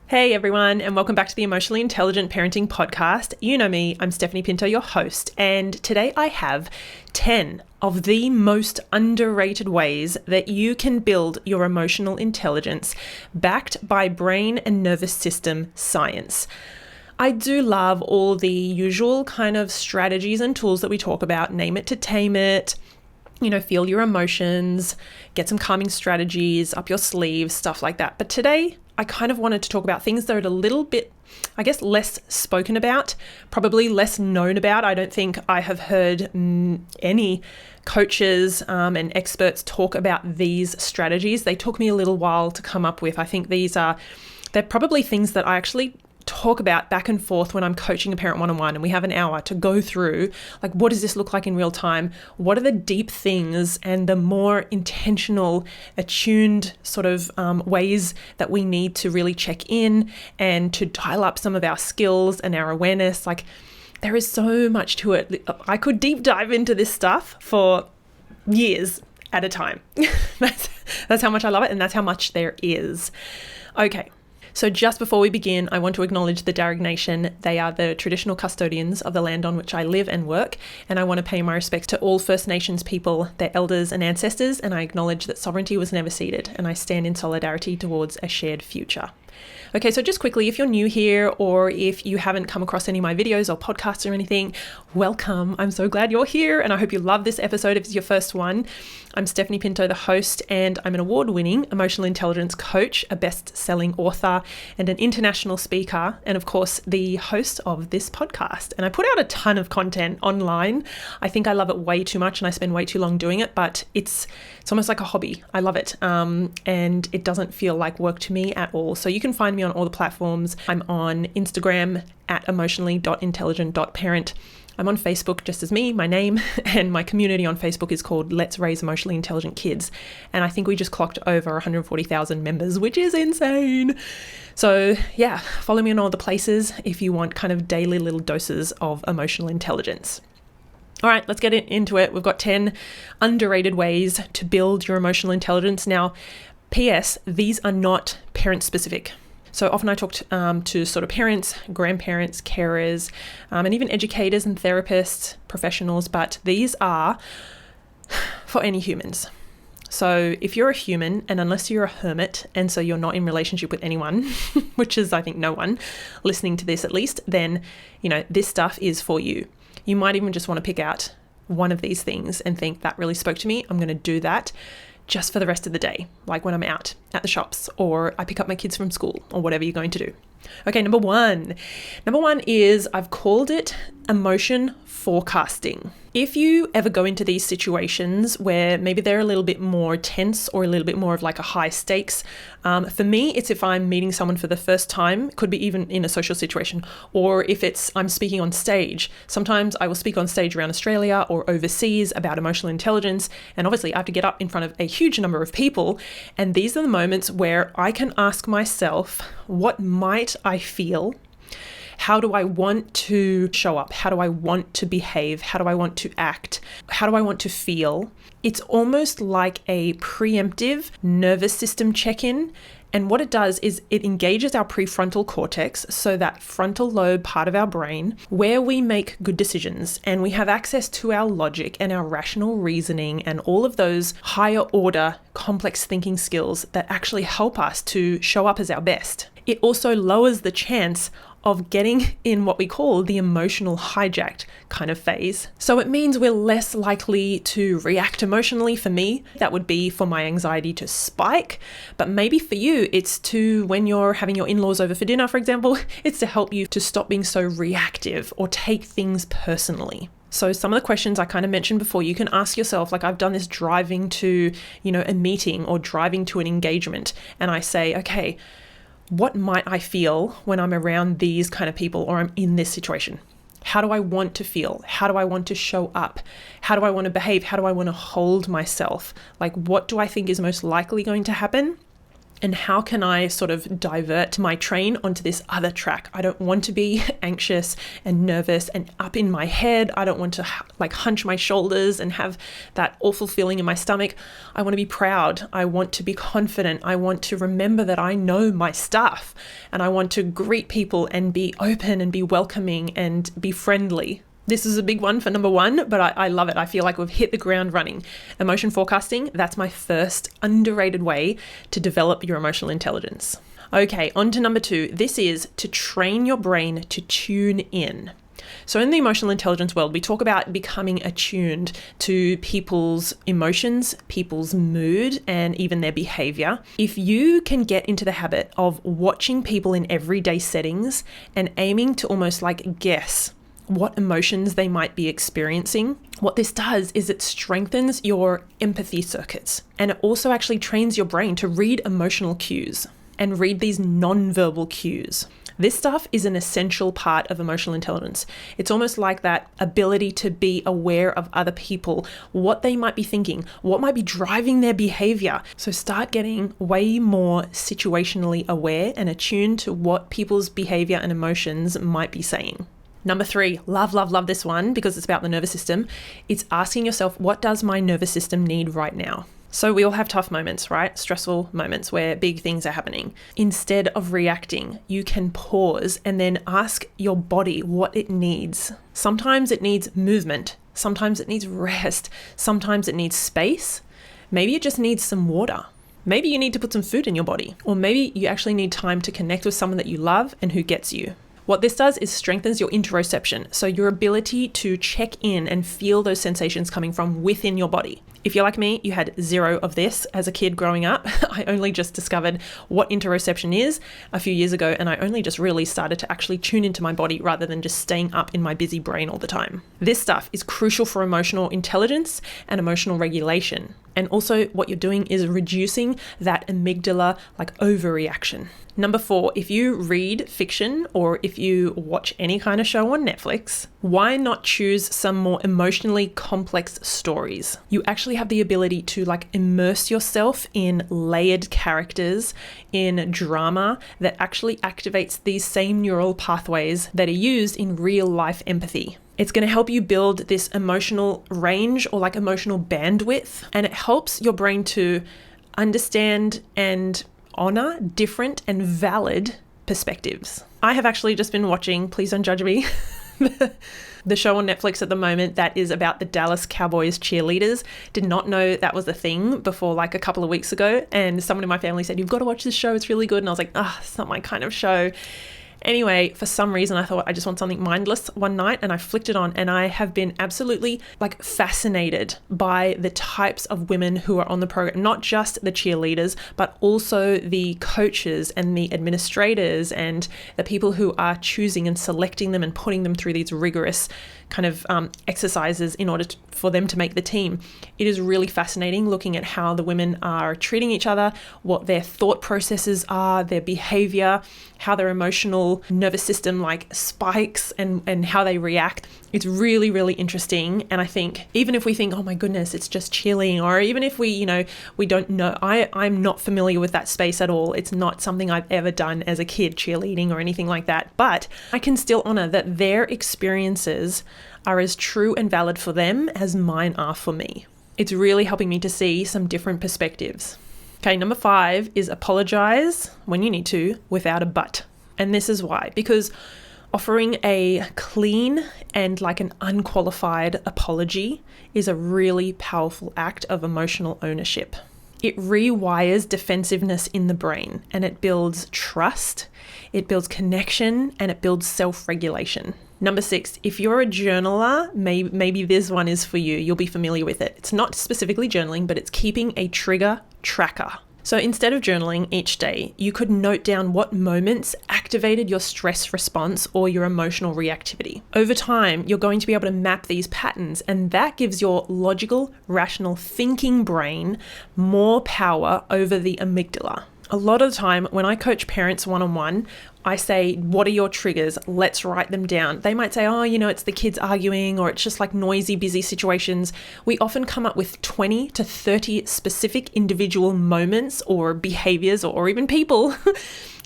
Hey everyone, and welcome back to the Emotionally Intelligent Parenting Podcast. You know me, I'm Stephanie Pinto, your host, and today I have 10 of the most underrated ways that you can build your emotional intelligence backed by brain and nervous system science. I do love all the usual kind of strategies and tools that we talk about, name it to tame it, feel your emotions, get some calming strategies up your sleeve, stuff like that. But today, I kind of wanted to talk about things that are a little bit, less spoken about, probably less known about. I don't think I have heard any coaches and experts talk about these strategies. They took me a little while to come up with. I think they're probably things that I actually talk about back and forth when I'm coaching a parent one-on-one and we have an hour to go through, what does this look like in real time? What are the deep things and the more intentional, attuned sort of ways that we need to really check in and to dial up some of our skills and our awareness? There is so much to it. I could deep dive into this stuff for years at a time. That's how much I love it, and that's how much there is. Okay. So just before we begin, I want to acknowledge the Darug Nation. They are the traditional custodians of the land on which I live and work, and I want to pay my respects to all First Nations people, their elders and ancestors, and I acknowledge that sovereignty was never ceded, and I stand in solidarity towards a shared future. Okay, so just quickly, if you're new here or if you haven't come across any of my videos or podcasts or anything, welcome. I'm so glad you're here and I hope you love this episode if it's your first one. I'm Stephanie Pinto, the host, and I'm an award-winning emotional intelligence coach, a best-selling author, and an international speaker, and of course, the host of this podcast. And I put out a ton of content online. I think I love it way too much and I spend way too long doing it, but it's almost like a hobby. I love it. And it doesn't feel like work to me at all. So you can find me on all the platforms. I'm on Instagram at emotionally.intelligent.parent. I'm on Facebook just as me, my name, and my community on Facebook is called Let's Raise Emotionally Intelligent Kids. And I think we just clocked over 140,000 members, which is insane. So yeah, follow me on all the places if you want kind of daily little doses of emotional intelligence. All right, let's get into it. We've got 10 underrated ways to build your emotional intelligence. Now, P.S., these are not parent specific. So often I talk to sort of parents, grandparents, carers, and even educators and therapists, professionals, but these are for any humans. So if you're a human, and unless you're a hermit, and so you're not in relationship with anyone, which is, I think, no one listening to this at least, then, this stuff is for you. You might even just want to pick out one of these things and think that really spoke to me. I'm going to do that just for the rest of the day, like when I'm out at the shops or I pick up my kids from school or whatever you're going to do. Okay, number one is, I've called it emotion forecasting. If you ever go into these situations where maybe they're a little bit more tense or a little bit more of like a high stakes, for me, it's if I'm meeting someone for the first time, it could be even in a social situation, or if I'm speaking on stage. Sometimes I will speak on stage around Australia or overseas about emotional intelligence, and obviously I have to get up in front of a huge number of people, and these are the moments where I can ask myself, what might I feel? How do I want to show up? How do I want to behave? How do I want to act? How do I want to feel? It's almost like a preemptive nervous system check-in. And what it does is it engages our prefrontal cortex, so that frontal lobe part of our brain, where we make good decisions and we have access to our logic and our rational reasoning and all of those higher order complex thinking skills that actually help us to show up as our best. It also lowers the chance of getting in what we call the emotional hijacked kind of phase. So it means we're less likely to react emotionally. For me, that would be for my anxiety to spike. But maybe for you, it's to when you're having your in-laws over for dinner, for example, it's to help you to stop being so reactive or take things personally. So some of the questions I kind of mentioned before, you can ask yourself, I've done this driving to, a meeting or driving to an engagement. And I say, okay, what might I feel when I'm around these kind of people or I'm in this situation? How do I want to feel? How do I want to show up? How do I want to behave? How do I want to hold myself? What do I think is most likely going to happen? And how can I sort of divert my train onto this other track? I don't want to be anxious and nervous and up in my head. I don't want to like hunch my shoulders and have that awful feeling in my stomach. I want to be proud. I want to be confident. I want to remember that I know my stuff, and I want to greet people and be open and be welcoming and be friendly. This is a big one for number one, but I love it. I feel like we've hit the ground running. Emotion forecasting, that's my first underrated way to develop your emotional intelligence. Okay, on to number two. This is to train your brain to tune in. So in the emotional intelligence world, we talk about becoming attuned to people's emotions, people's mood, and even their behavior. If you can get into the habit of watching people in everyday settings and aiming to almost like guess what emotions they might be experiencing, what this does is it strengthens your empathy circuits, and it also actually trains your brain to read emotional cues and read these non-verbal cues. This stuff is an essential part of emotional intelligence. It's almost like that ability to be aware of other people, what they might be thinking, what might be driving their behavior. So start getting way more situationally aware and attuned to what people's behavior and emotions might be saying. Number three, love this one because it's about the nervous system. It's asking yourself, what does my nervous system need right now? So we all have tough moments, right? Stressful moments where big things are happening. Instead of reacting, you can pause and then ask your body what it needs. Sometimes it needs movement. Sometimes it needs rest. Sometimes it needs space. Maybe it just needs some water. Maybe you need to put some food in your body. Or maybe you actually need time to connect with someone that you love and who gets you. What this does is strengthens your interoception, so your ability to check in and feel those sensations coming from within your body. If you're like me, you had zero of this as a kid growing up. I only just discovered what interoception is a few years ago, and I only just really started to actually tune into my body rather than just staying up in my busy brain all the time. This stuff is crucial for emotional intelligence and emotional regulation. And also what you're doing is reducing that amygdala like overreaction. Number four, if you read fiction or if you watch any kind of show on Netflix, why not choose some more emotionally complex stories? You actually have the ability to like immerse yourself in layered characters, in drama that actually activates these same neural pathways that are used in real life empathy. It's going to help you build this emotional range or like emotional bandwidth, and it helps your brain to understand and honor different and valid perspectives. I have actually just been watching, please don't judge me, the show on Netflix at the moment that is about the Dallas Cowboys cheerleaders. Did not know that was a thing before like a couple of weeks ago, and someone in my family said, you've got to watch this show, it's really good. And I was like, it's not my kind of show. Anyway, for some reason, I thought I just want something mindless one night, and I flicked it on, and I have been absolutely like fascinated by the types of women who are on the program, not just the cheerleaders, but also the coaches and the administrators and the people who are choosing and selecting them and putting them through these rigorous kind of exercises in order for them to make the team. It is really fascinating looking at how the women are treating each other, what their thought processes are, their behavior, how their emotional nervous system like spikes and how they react. It's really, really interesting. And I think even if we think, oh my goodness, it's just cheerleading, or even if we don't know, I'm not familiar with that space at all. It's not something I've ever done as a kid, cheerleading or anything like that. But I can still honor that their experiences are as true and valid for them as mine are for me. It's really helping me to see some different perspectives. Okay, number 5 is apologize when you need to without a but. And this is why, because offering a clean and like an unqualified apology is a really powerful act of emotional ownership. It rewires defensiveness in the brain, and it builds trust, it builds connection, and it builds self-regulation. Number 6, if you're a journaler, maybe this one is for you. You'll be familiar with it. It's not specifically journaling, but it's keeping a trigger tracker. So instead of journaling each day, you could note down what moments activated your stress response or your emotional reactivity. Over time, you're going to be able to map these patterns, and that gives your logical, rational thinking brain more power over the amygdala. A lot of the time when I coach parents one-on-one, I say, what are your triggers? Let's write them down. They might say, oh, it's the kids arguing, or it's just like noisy, busy situations. We often come up with 20 to 30 specific individual moments or behaviors or even people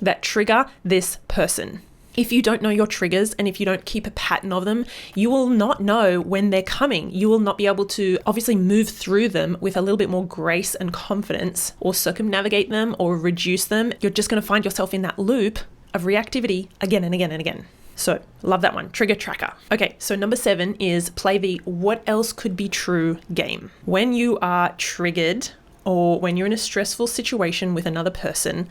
that trigger this person. If you don't know your triggers and if you don't keep a pattern of them, you will not know when they're coming. You will not be able to obviously move through them with a little bit more grace and confidence, or circumnavigate them or reduce them. You're just going to find yourself in that loop of reactivity again and again and again. So love that one, trigger tracker. Okay, so number 7 is play the what else could be true game. When you are triggered or when you're in a stressful situation with another person,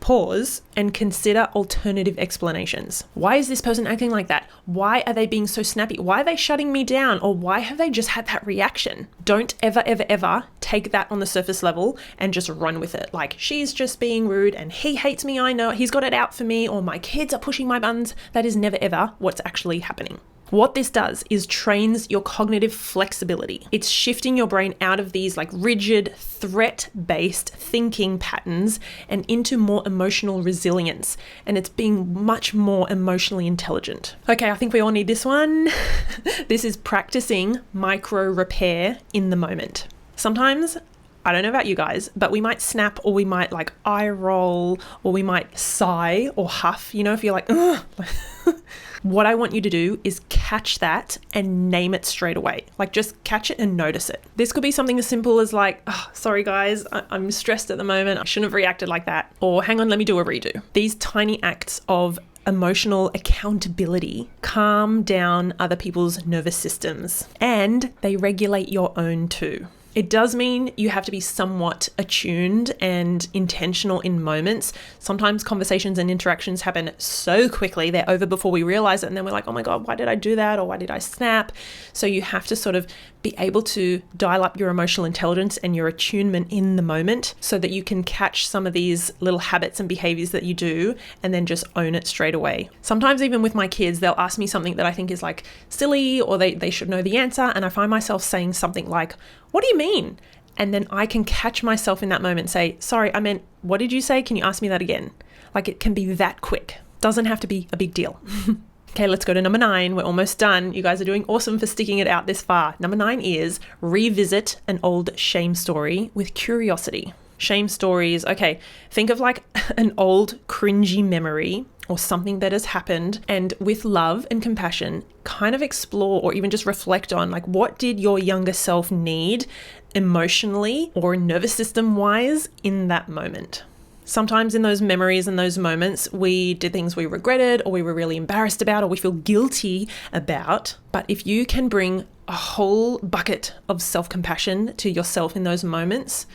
pause and consider alternative explanations. Why is this person acting like that? Why are they being so snappy? Why are they shutting me down? Or why have they just had that reaction? Don't ever, ever, ever take that on the surface level and just run with it. Like, she's just being rude and he hates me, I know, he's got it out for me, or my kids are pushing my buttons. That is never, ever what's actually happening. What this does is trains your cognitive flexibility. It's shifting your brain out of these like rigid, threat-based thinking patterns and into more emotional resilience. And it's being much more emotionally intelligent. Okay, I think we all need this one. This is practicing micro repair in the moment. Sometimes, I don't know about you guys, but we might snap, or we might like eye roll, or we might sigh or huff, if you're like, ugh. What I want you to do is catch that and name it straight away. Like, just catch it and notice it. This could be something as simple as like, oh, sorry guys, I'm stressed at the moment. I shouldn't have reacted like that. Or hang on, let me do a redo. These tiny acts of emotional accountability calm down other people's nervous systems, and they regulate your own too. It does mean you have to be somewhat attuned and intentional in moments. Sometimes conversations and interactions happen so quickly, they're over before we realize it. And then we're like, oh my God, why did I do that? Or why did I snap? So you have to sort of be able to dial up your emotional intelligence and your attunement in the moment so that you can catch some of these little habits and behaviors that you do and then just own it straight away. Sometimes even with my kids, they'll ask me something that I think is like silly, or they should know the answer. And I find myself saying something like, what do you mean? And then I can catch myself in that moment and say, sorry, I meant, what did you say? Can you ask me that again? Like, it can be that quick. Doesn't have to be a big deal. Okay, let's go to number 9. We're almost done. You guys are doing awesome for sticking it out this far. Number 9 is revisit an old shame story with curiosity. Shame stories. Okay, think of like an old cringy memory or something that has happened, and with love and compassion, kind of explore or even just reflect on like, what did your younger self need emotionally or nervous system wise in that moment? Sometimes in those memories and those moments, we did things we regretted, or we were really embarrassed about, or we feel guilty about. But if you can bring a whole bucket of self-compassion to yourself in those moments,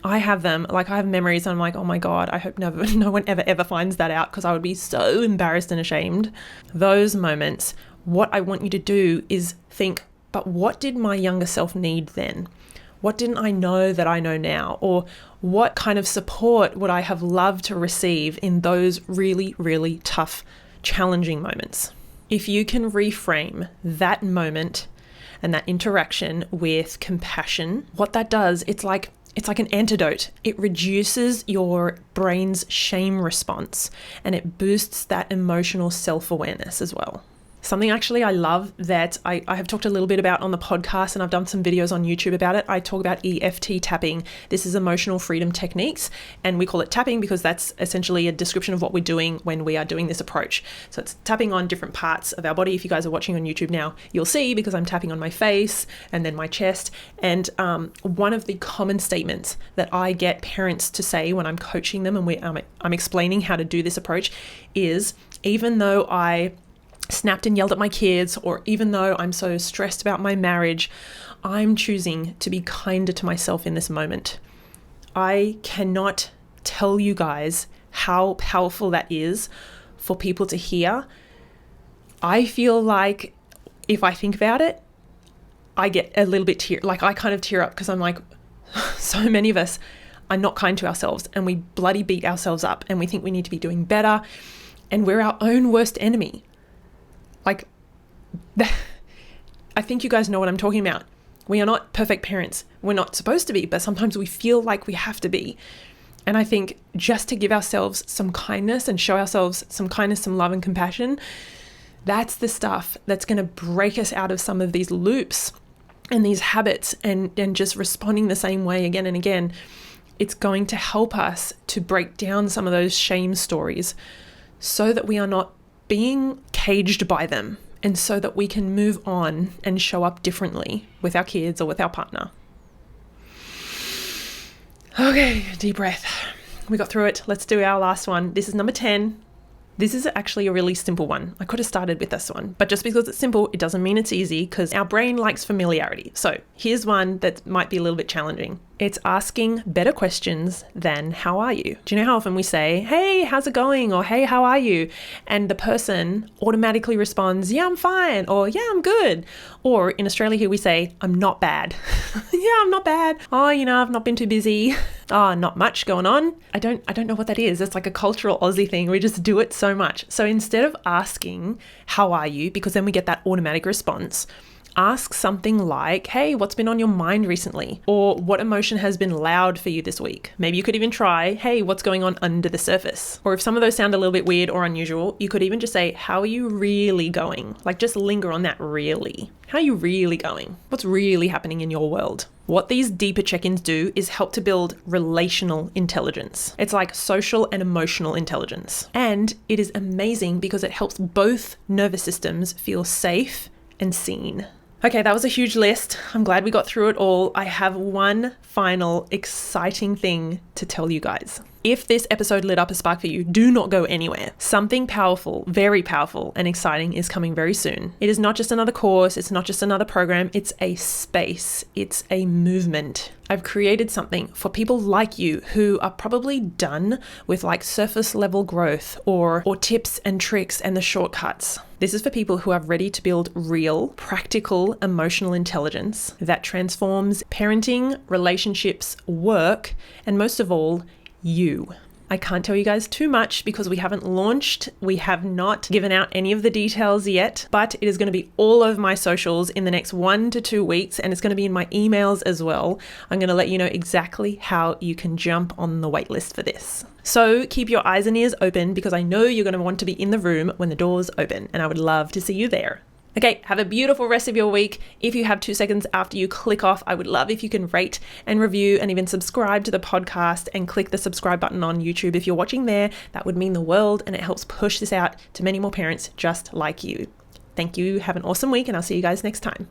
I have them, like I have memories and I'm like, oh my God, I hope no one ever finds that out, because I would be so embarrassed and ashamed. Those moments, what I want you to do is think, but what did my younger self need then? What didn't I know that I know now? Or what kind of support would I have loved to receive in those really, really tough, challenging moments? If you can reframe that moment and that interaction with compassion, what that does, it's like an antidote. It reduces your brain's shame response and it boosts that emotional self-awareness as well. Something actually I love that I have talked a little bit about on the podcast, and I've done some videos on YouTube about it. I talk about EFT tapping. This is emotional freedom techniques, and we call it tapping because that's essentially a description of what we're doing when we are doing this approach. So it's tapping on different parts of our body. If you guys are watching on YouTube now, you'll see, because I'm tapping on my face and then my chest. And one of the common statements that I get parents to say when I'm coaching them and I'm explaining how to do this approach is, even though I snapped and yelled at my kids, or even though I'm so stressed about my marriage, I'm choosing to be kinder to myself in this moment. I cannot tell you guys how powerful that is for people to hear. I feel like if I think about it, I get a little bit I kind of tear up, because I'm like, so many of us are not kind to ourselves and we bloody beat ourselves up and we think we need to be doing better, and we're our own worst enemy. Like, I think you guys know what I'm talking about. We are not perfect parents. We're not supposed to be, but sometimes we feel like we have to be. And I think just to give ourselves some kindness and show ourselves some kindness, some love and compassion, that's the stuff that's going to break us out of some of these loops and these habits and just responding the same way again and again. It's going to help us to break down some of those shame stories so that we are not being caged by them, and so that we can move on and show up differently with our kids or with our partner. Okay, deep breath. We got through it. Let's do our last one. This is number 10. This is actually a really simple one. I could have started with this one, but just because it's simple, it doesn't mean it's easy, because our brain likes familiarity. So here's one that might be a little bit challenging. It's asking better questions than how are you? Do you know how often we say, hey, how's it going? Or hey, how are you? And the person automatically responds, yeah, I'm fine. Or yeah, I'm good. Or in Australia here we say, I'm not bad. Yeah, I'm not bad. Oh, I've not been too busy. Oh, not much going on. I don't know what that is. It's like a cultural Aussie thing. We just do it so much. So instead of asking, how are you? Because then we get that automatic response. Ask something like, hey, what's been on your mind recently? Or what emotion has been loud for you this week? Maybe you could even try, hey, what's going on under the surface? Or if some of those sound a little bit weird or unusual, you could even just say, how are you really going? Like, just linger on that really. How are you really going? What's really happening in your world? What these deeper check-ins do is help to build relational intelligence. It's like social and emotional intelligence. And it is amazing because it helps both nervous systems feel safe and seen. Okay, that was a huge list. I'm glad we got through it all. I have one final exciting thing to tell you guys. If this episode lit up a spark for you, do not go anywhere. Something powerful, very powerful and exciting is coming very soon. It is not just another course. It's not just another program. It's a space. It's a movement. I've created something for people like you who are probably done with like surface level growth or tips and tricks and the shortcuts. This is for people who are ready to build real, practical, emotional intelligence that transforms parenting, relationships, work, and most of all, you. I can't tell you guys too much because we haven't launched. We have not given out any of the details yet, but it is going to be all over my socials in the next 1 to 2 weeks, and it's going to be in my emails as well. I'm going to let you know exactly how you can jump on the waitlist for this. So keep your eyes and ears open because I know you're going to want to be in the room when the doors open, and I would love to see you there. Okay, have a beautiful rest of your week. If you have 2 seconds after you click off, I would love if you can rate and review and even subscribe to the podcast and click the subscribe button on YouTube. If you're watching there, that would mean the world, and it helps push this out to many more parents just like you. Thank you. Have an awesome week, and I'll see you guys next time.